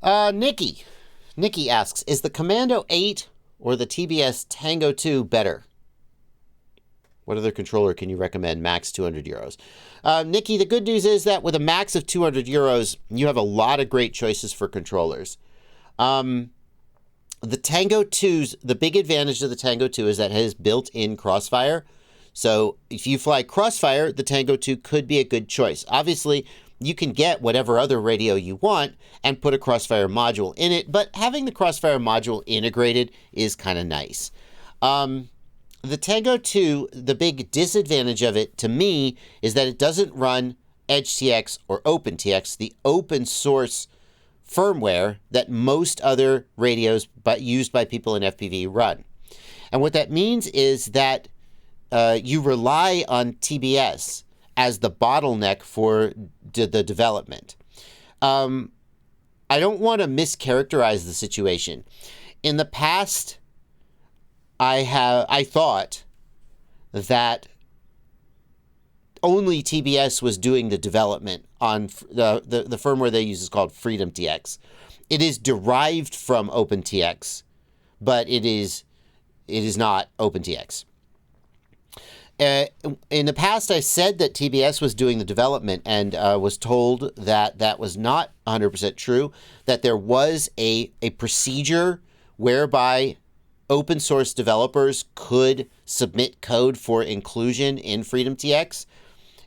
Nikki. Nikki asks, is the Commando 8 or the TBS Tango 2 better? What other controller can you recommend? Max 200 euros. Nikki, the good news is that with a max of 200 euros, you have a lot of great choices for controllers. The Tango 2's, the big advantage of the Tango 2 is that it has built-in crossfire. So if you fly crossfire, the Tango 2 could be a good choice. Obviously, you can get whatever other radio you want and put a crossfire module in it, but having the crossfire module integrated is kind of nice. The Tango 2, the big disadvantage of it to me is that it doesn't run EdgeTX or OpenTX, the open source firmware that most other radios used by people in FPV run. And what that means is that you rely on TBS as the bottleneck for the development. I don't want to mischaracterize the situation. In the past, I thought that only TBS was doing the development on the firmware they use is called FreedomTX. It is derived from OpenTX, but it is not OpenTX. In the past, I said that TBS was doing the development and was told that that was not 100% true, that there was a procedure whereby open source developers could submit code for inclusion in FreedomTX.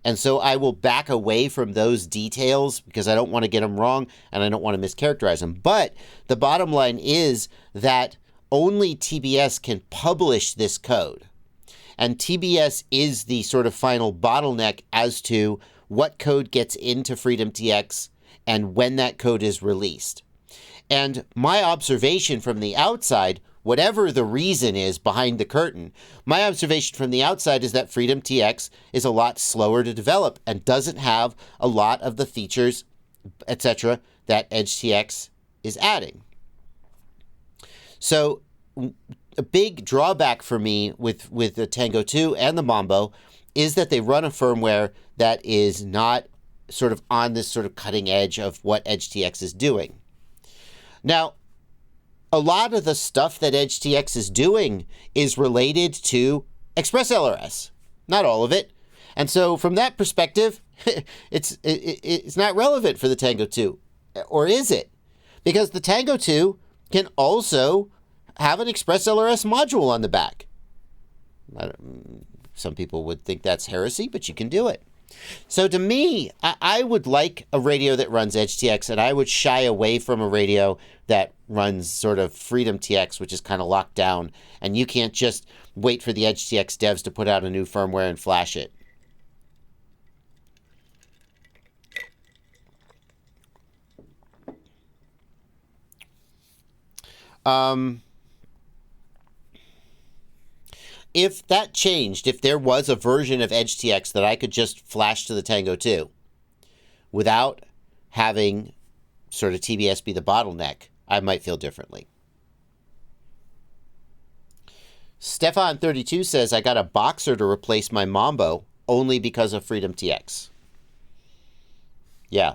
And so I will back away from those details because I don't want to get them wrong and I don't want to mischaracterize them. But the bottom line is that only TBS can publish this code. And TBS is the sort of final bottleneck as to what code gets into FreedomTX and when that code is released. And my observation from the outside, whatever the reason is behind the curtain, my observation from the outside is that FreedomTX is a lot slower to develop and doesn't have a lot of the features, etc., that EdgeTX is adding. So a big drawback for me with the Tango 2 and the Mambo is that they run a firmware that is not sort of on this sort of cutting edge of what EdgeTX is doing. Now, a lot of the stuff that EdgeTX is doing is related to ExpressLRS. Not all of it. And so from that perspective, it's not relevant for the Tango 2. Or is it? Because the Tango 2 can also have an ExpressLRS module on the back. Some people would think that's heresy, but you can do it. So to me, I would like a radio that runs EdgeTX, and I would shy away from a radio that runs sort of FreedomTX, which is kind of locked down, and you can't just wait for the EdgeTX devs to put out a new firmware and flash it. If that changed, if there was a version of EdgeTX that I could just flash to the Tango 2 without having sort of TBS be the bottleneck, I might feel differently. Stefan32 says, I got a Boxer to replace my Mambo only because of FreedomTX. Yeah.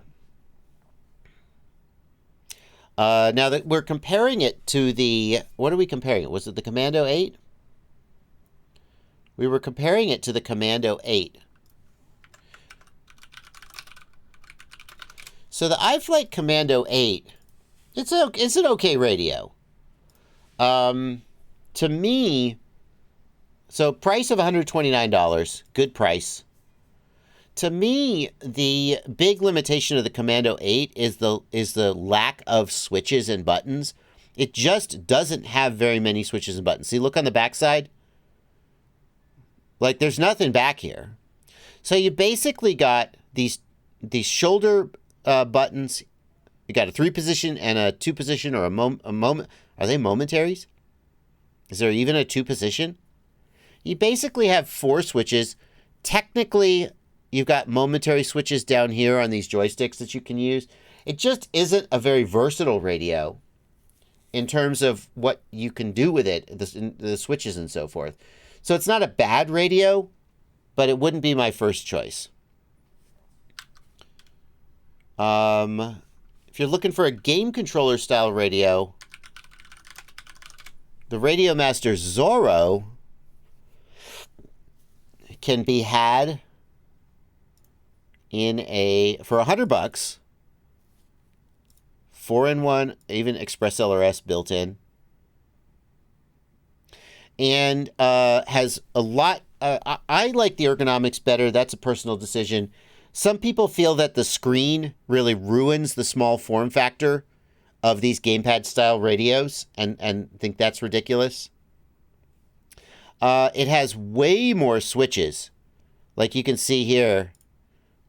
Now that we're comparing it to the, what are we comparing it? Was it the Commando 8? We were comparing it to the Commando 8. So the iFlight Commando 8, it's an okay radio. To me, so price of $129, good price. To me, the big limitation of the Commando 8 is the lack of switches and buttons. It just doesn't have very many switches and buttons. See, look on the backside. Like, there's nothing back here. So you basically got these shoulder buttons. You got a 3-position and a 2-position or a moment. Are they momentaries? Is there even a 2-position? You basically have 4 switches. Technically, you've got momentary switches down here on these joysticks that you can use. It just isn't a very versatile radio in terms of what you can do with it, the switches and so forth. So it's not a bad radio, but it wouldn't be my first choice. If you're looking for a game controller style radio, the RadioMaster Zorro can be had for $100, 4-in-1, even ExpressLRS built in, and has a lot. I like the ergonomics better. That's a personal decision. Some people feel that the screen really ruins the small form factor of these gamepad style radios and think that's ridiculous. It has way more switches. Like you can see here,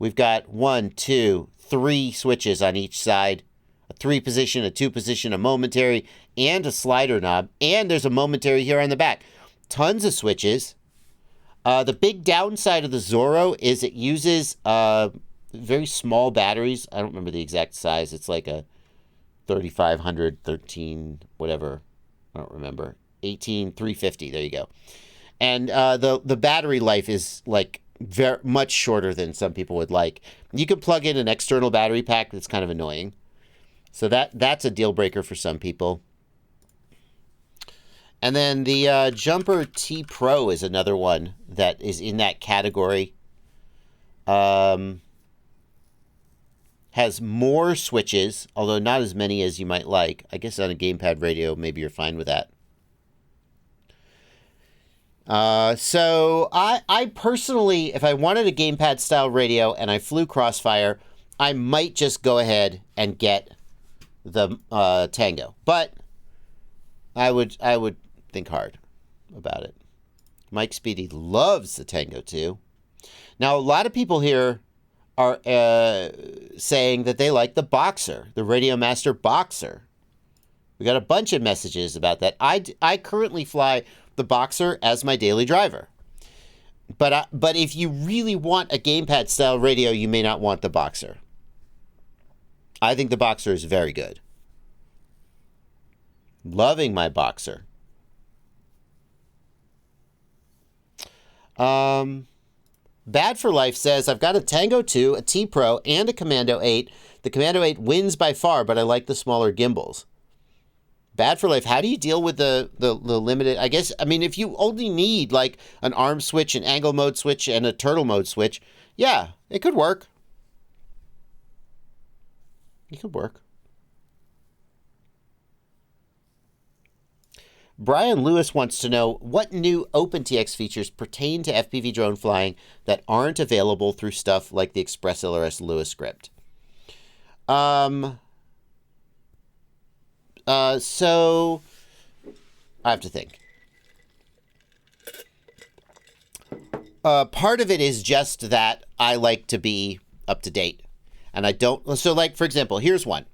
we've got 1, 2, 3 switches on each side. A 3 position, a 2 position, a momentary, and a slider knob. And there's a momentary here on the back. Tons of switches. The big downside of the Zorro is it uses very small batteries. I don't remember the exact size. It's like a 3500, 13, whatever. I don't remember. 18350. There you go. And the battery life is like very much shorter than some people would like. You can plug in an external battery pack that's kind of annoying. So that's a deal breaker for some people. And then the Jumper T Pro is another one that is in that category. Has more switches, although not as many as you might like. I guess on a gamepad radio, maybe you're fine with that. So I personally, if I wanted a gamepad style radio and I flew Crossfire, I might just go ahead and get the Tango. But I would think hard about it. Mike Speedy loves the Tango 2. Now, a lot of people here are saying that they like the Boxer, the RadioMaster Boxer. We got a bunch of messages about that. I currently fly the Boxer as my daily driver. But if you really want a gamepad style radio, you may not want the Boxer. I think the Boxer is very good. Loving my Boxer. Bad for Life says, I've got a Tango 2, a T Pro, and a Commando 8. The Commando 8 wins by far, but I like the smaller gimbals. Bad for Life, how do you deal with the limited... I guess, I mean, if you only need, like, an arm switch, an angle mode switch, and a turtle mode switch, yeah, it could work. It could work. Brian Lewis wants to know, what new OpenTX features pertain to FPV drone flying that aren't available through stuff like the ExpressLRS Lewis script? So I have to think. Part of it is just that I like to be up to date. And I don't... So, like, for example, here's one.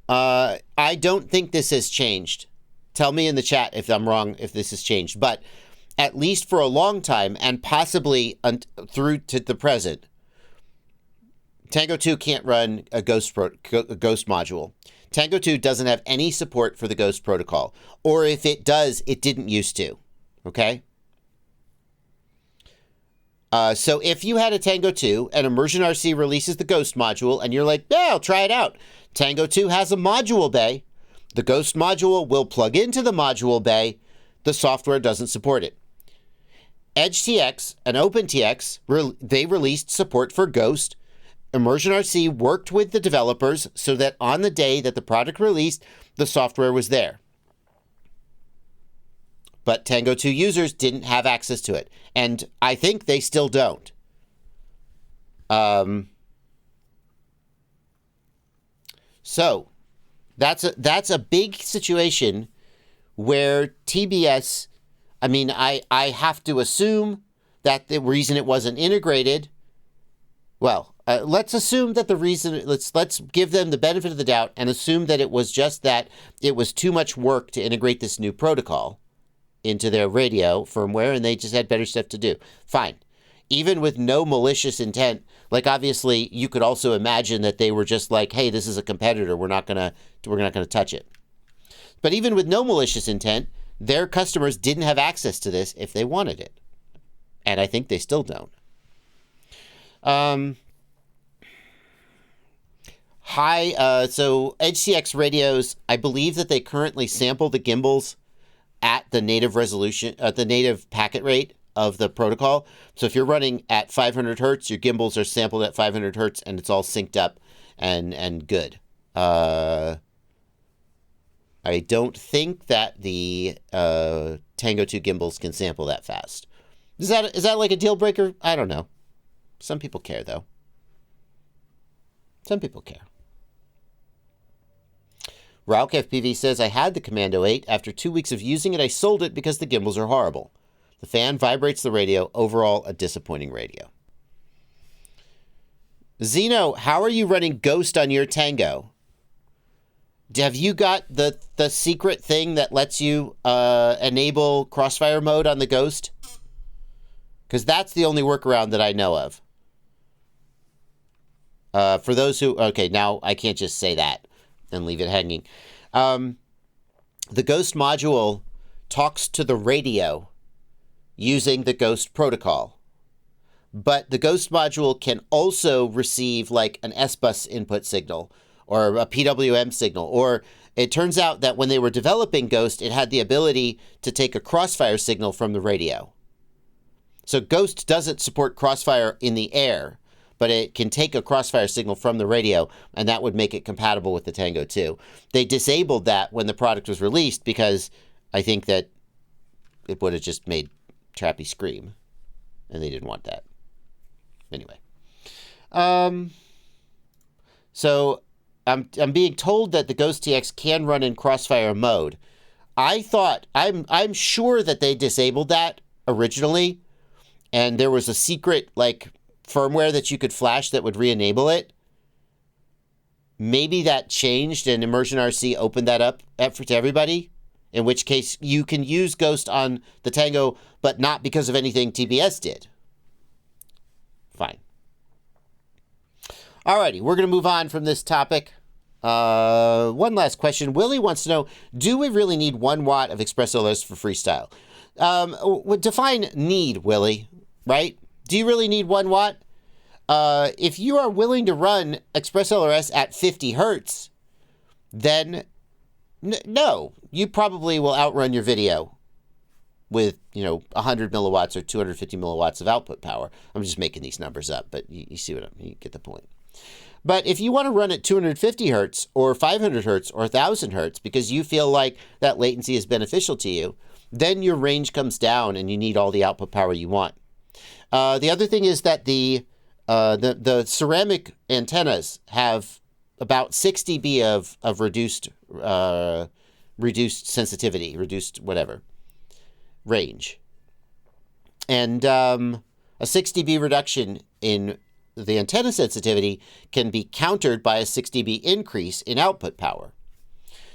I don't think this has changed. Tell me in the chat if I'm wrong, if this has changed. But at least for a long time, and possibly through to the present, Tango 2 can't run a Ghost module. Tango 2 doesn't have any support for the Ghost protocol. Or if it does, it didn't used to. Okay? So if you had a Tango 2 and Immersion RC releases the Ghost module and you're like, yeah, I'll try it out. Tango 2 has a module bay. The Ghost module will plug into the module bay. The software doesn't support it. EdgeTX and OpenTX, they released support for Ghost. Immersion RC worked with the developers so that on the day that the product released, the software was there. But Tango 2 users didn't have access to it. And I think they still don't. So that's a big situation where TBS, I mean, I have to assume that the reason it wasn't integrated, well, let's assume that the reason, let's give them the benefit of the doubt and assume that it was just that it was too much work to integrate this new protocol into their radio firmware and they just had better stuff to do. Fine. Even with no malicious intent, like obviously you could also imagine that they were just like, hey, this is a competitor, we're not gonna touch it. But even with no malicious intent, their customers didn't have access to this if they wanted it. And I think they still don't. So HCX radios, I believe that they currently sample the gimbals at the native resolution, the native packet rate of the protocol. So if you're running at 500 hertz, your gimbals are sampled at 500 hertz, and it's all synced up and good. I don't think that the Tango 2 gimbals can sample that fast. Is that like a deal breaker? I don't know. Some people care, though. Some people care. Rauk FPV says, I had the Commando 8. After 2 weeks of using it, I sold it because the gimbals are horrible. The fan vibrates the radio. Overall, a disappointing radio. Zeno, how are you running Ghost on your Tango? Have you got the secret thing that lets you enable crossfire mode on the Ghost? Because that's the only workaround that I know of. For those who... Okay, now I can't just say that and leave it hanging. The Ghost module talks to the radio using the Ghost protocol. But the Ghost module can also receive like an S-bus input signal or a PWM signal. Or it turns out that when they were developing Ghost, it had the ability to take a crossfire signal from the radio. So Ghost doesn't support crossfire in the air, but it can take a crossfire signal from the radio, and that would make it compatible with the Tango 2. They disabled that when the product was released because I think that it would have just made Trappy scream, and they didn't want that. Anyway. So I'm being told that the Ghost TX can run in crossfire mode. I'm sure that they disabled that originally, and there was a secret, like, firmware that you could flash that would re-enable it. Maybe that changed and Immersion RC opened that up to everybody, in which case you can use Ghost on the Tango, but not because of anything TBS did. Fine. Alrighty, we're going to move on from this topic. One last question. Willie wants to know, do we really need 1 watt of ExpressLRS for freestyle? Define need, Willie, right? Do you really need 1 watt? If you are willing to run ExpressLRS at 50 hertz, then no, you probably will outrun your video with, 100 milliwatts or 250 milliwatts of output power. I'm just making these numbers up, but you see you get the point. But if you want to run at 250 hertz or 500 hertz or 1,000 hertz because you feel like that latency is beneficial to you, then your range comes down and you need all the output power you want. The other thing is that the ceramic antennas have about 6 dB of reduced sensitivity, reduced whatever range, and a 6 dB reduction in the antenna sensitivity can be countered by a 6 dB increase in output power.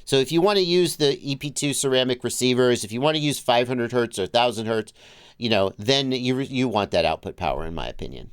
So if you want to use the EP2 ceramic receivers, if you want to use 500 hertz or 1,000 hertz, then you want that output power, in my opinion.